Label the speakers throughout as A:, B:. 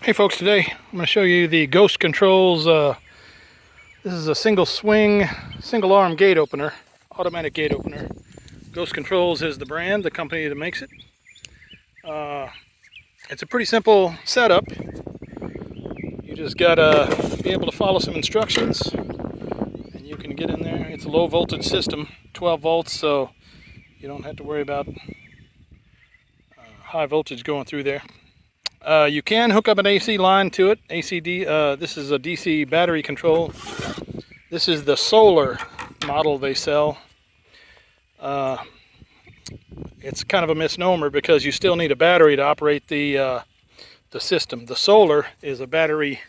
A: Hey folks, today I'm going to show you the Ghost Controls. This is a single swing, single arm gate opener, automatic gate opener. Ghost Controls is the brand, the company that makes it. It's a pretty simple setup. You just got to be able to follow some instructions and you can get in there. It's a low voltage system, 12 volts, so you don't have to worry about high voltage going through there. You can hook up an AC line to it. This is a DC battery control. This is the solar model they sell. It's kind of a misnomer because you still need a battery to operate the system. The solar is a battery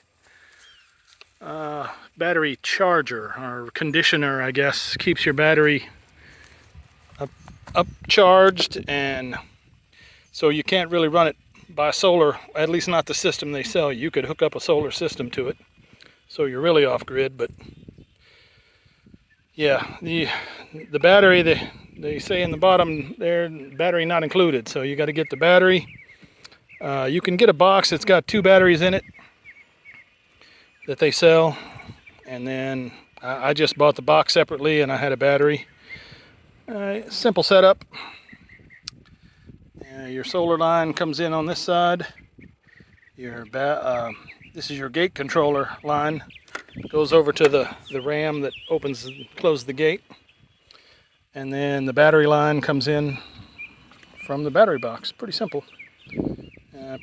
A: charger or conditioner, I guess. Keeps your battery up charged, and so you can't really run it by solar, at least not the system they sell. You could hook up a solar system to it, so you're really off grid. But yeah, the battery, they say in the bottom there, battery not included, so you got to get the battery. You can get a box that's got 2 batteries in it that they sell, and then I just bought the box separately and I had a battery. Simple setup. Your solar line comes in on this side. This is your gate controller line. Goes over to the ram that opens and closes the gate. And then the battery line comes in from the battery box. Pretty simple.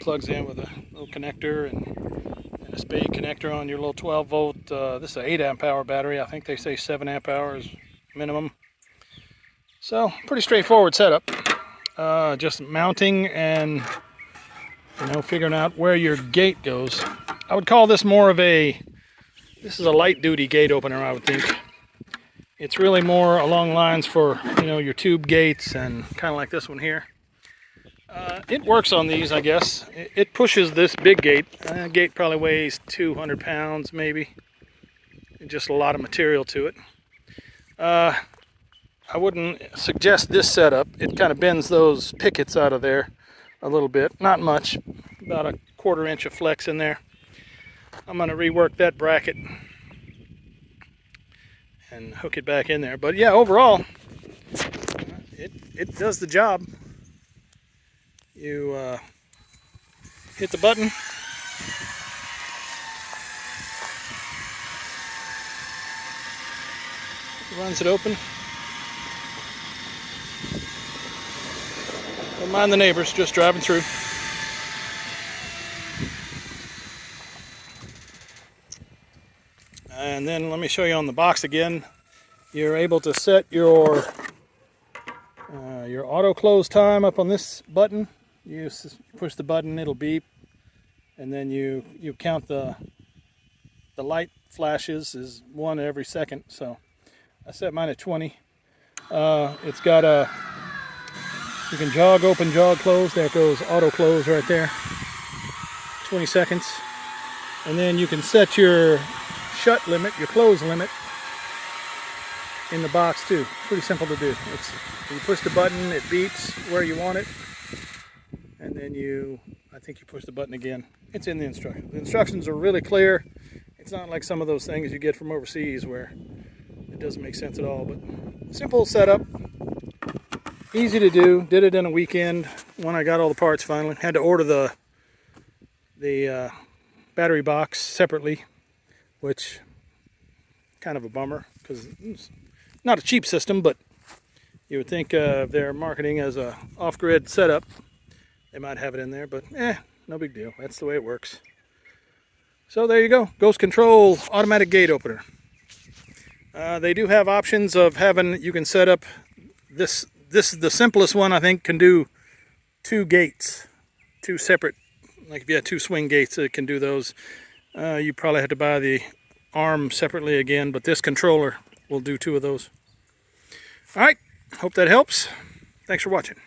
A: Plugs in with a little connector and a spade connector on your little 12 volt. This is an 8 amp hour battery. I think they say 7 amp hours minimum. So pretty straightforward setup. Just mounting and figuring out where your gate goes. I would call this more of this is a light duty gate opener, I would think. It's really more along lines for your tube gates and kind of like this one here. It works on these, I guess. It pushes this big gate. Gate probably weighs 200 pounds maybe. Just a lot of material to it. I wouldn't suggest this setup. It kind of bends those pickets out of there a little bit. Not much, about a 1/4 inch of flex in there. I'm going to rework that bracket and hook it back in there. But yeah, overall, it does the job. You hit the button. It runs it open. Don't mind the neighbors, just driving through. And then let me show you on the box again. You're able to set your auto close time up on this button. You push the button, it'll beep, and then you count the light flashes is 1 every second. So I set mine at 20. It's got you can jog open, jog close. There it goes, auto close right there. 20 seconds. And then you can set your shut limit, your close limit in the box too. Pretty simple to do. You push the button, it beeps where you want it. And then I think you push the button again. It's in the instructions. The instructions are really clear. It's not like some of those things you get from overseas where it doesn't make sense at all. But simple setup. Easy to do. Did it in a weekend when I got all the parts finally. Had to order the battery box separately, which kind of a bummer because it's not a cheap system, but you would think if they're marketing as a off-grid setup, they might have it in there, but no big deal. That's the way it works. So there you go. Ghost Control automatic gate opener. They do have options of you can set up this. This is the simplest one, I think, can do 2 gates, 2 separate, like if you had 2 swing gates, it can do those. You probably have to buy the arm separately again, but this controller will do 2 of those. All right, hope that helps. Thanks for watching.